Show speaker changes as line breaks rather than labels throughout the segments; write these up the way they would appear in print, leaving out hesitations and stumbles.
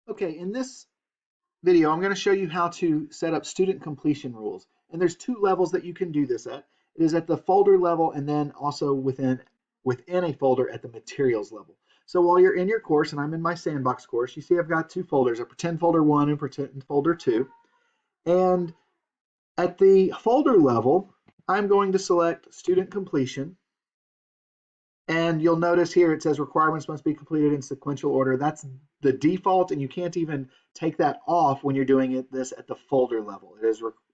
Okay, in this video, I'm going to show you how to set up student completion rules. And there's two levels that you can do this at. It is at the folder level and then also within a folder at the materials level. So while you're in your course, and I'm in my sandbox course, you see I've got two folders, a pretend folder 1 and pretend folder 2. And at the folder level, I'm going to select student completion. And you'll notice here it says requirements must be completed in sequential order. That's the default, and you can't even take that off when you're doing this at the folder level.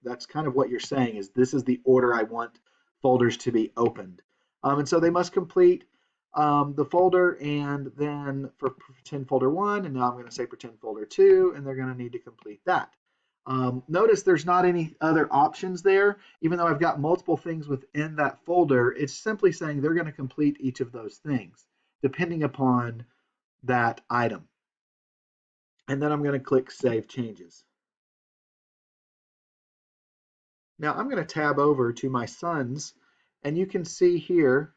That's kind of what you're saying is this is the order I want folders to be opened. And so they must complete the folder, and then for pretend folder 1, and now I'm going to say pretend folder 2, and they're going to need to complete that. Notice there's not any other options there. Even though I've got multiple things within that folder, it's simply saying they're going to complete each of those things depending upon that item. And then I'm going to click Save Changes. Now I'm going to tab over to my sons, and you can see here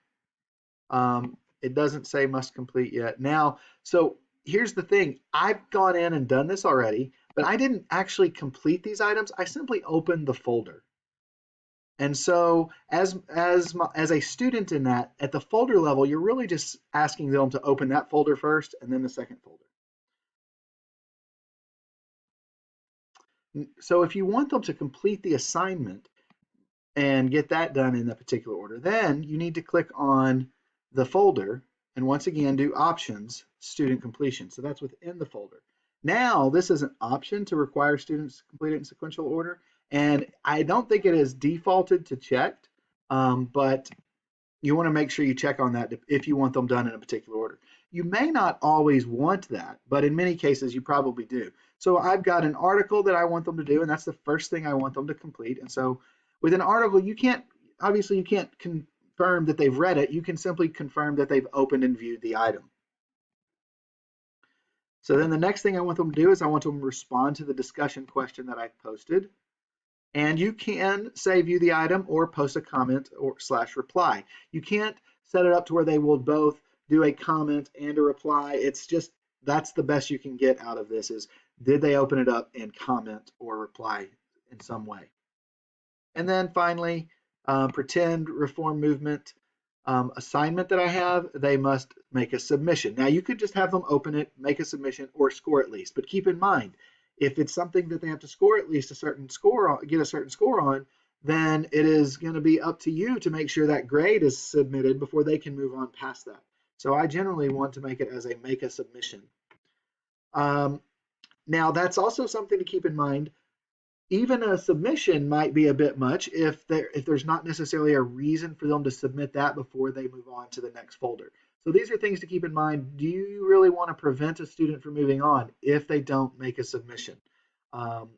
it doesn't say must complete yet. Now, so here's the thing. I've gone in and done this already, but I didn't actually complete these items. I simply opened the folder. And so as a student in that, at the folder level, you're really just asking them to open that folder first and then the second folder. So if you want them to complete the assignment and get that done in a particular order, then you need to click on the folder and once again do options, student completion. So that's within the folder. Now this is an option to require students to complete it in sequential order. And I don't think it is defaulted to checked, but you want to make sure you check on that if you want them done in a particular order. You may not always want that, but in many cases you probably do. So I've got an article that I want them to do, and that's the first thing I want them to complete. And so with an article, you can't confirm that they've read it. You can simply confirm that they've opened and viewed the item. So then the next thing I want them to do is I want them to respond to the discussion question that I posted. And you can say view the item or post a comment or / reply. You can't set it up to where they will both do a comment and a reply. It's just that's the best you can get out of this is did they open it up and comment or reply in some way. And then finally, pretend reform movement assignment that I have, they must make a submission. Now you could just have them open it, make a submission, or score at least. But keep in mind, if it's something that they have to score at least a certain score on, get a certain score on, then it is going to be up to you to make sure that grade is submitted before they can move on past that. So I generally want to make it as a make a submission. Now that's also something to keep in mind. Even a submission might be a bit much if there's not necessarily a reason for them to submit that before they move on to the next folder. So these are things to keep in mind. Do you really want to prevent a student from moving on if they don't make a submission on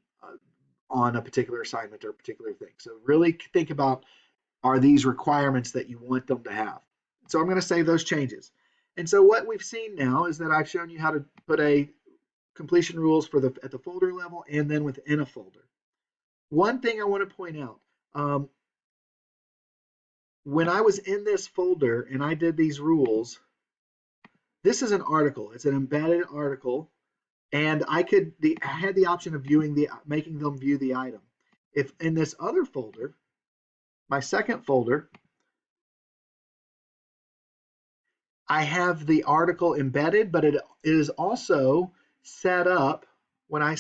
a particular assignment or a particular thing? So really think about, are these requirements that you want them to have? So I'm going to save those changes. And so what we've seen now is that I've shown you how to put a completion rules for at the folder level and then within a folder. One thing I want to point out, when I was in this folder and I did these rules, this is an article. It's an embedded article, and I had the option of making them view the item. If in this other folder, my second folder, I have the article embedded, but it is also set up when I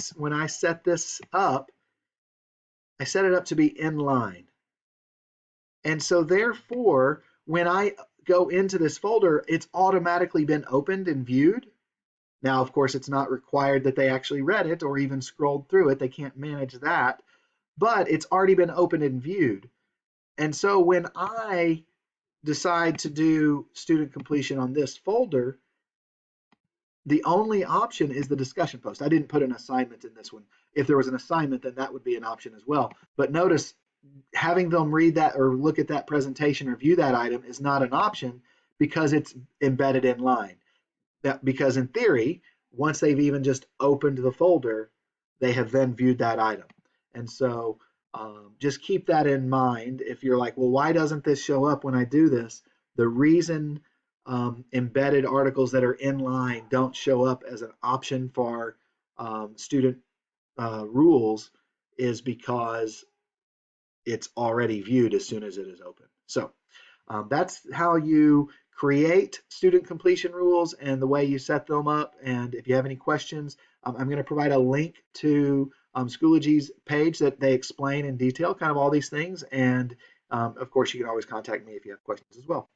set this up. I set it up to be inline. And so therefore, when I go into this folder, it's automatically been opened and viewed. Now, of course, it's not required that they actually read it or even scrolled through it. They can't manage that, but it's already been opened and viewed. And so when I decide to do student completion on this folder, the only option is the discussion post. I didn't put an assignment in this one. If there was an assignment, then that would be an option as well. But notice having them read that or look at that presentation or view that item is not an option because it's embedded in line. Because in theory, once they've even just opened the folder, they have then viewed that item. And so just keep that in mind. If you're like, well, why doesn't this show up when I do this? The reason embedded articles that are in line don't show up as an option for student rules is because it's already viewed as soon as it is open. So that's how you create student completion rules and the way you set them up. And if you have any questions, I'm going to provide a link to Schoology's page that they explain in detail kind of all these things. And of course, you can always contact me if you have questions as well.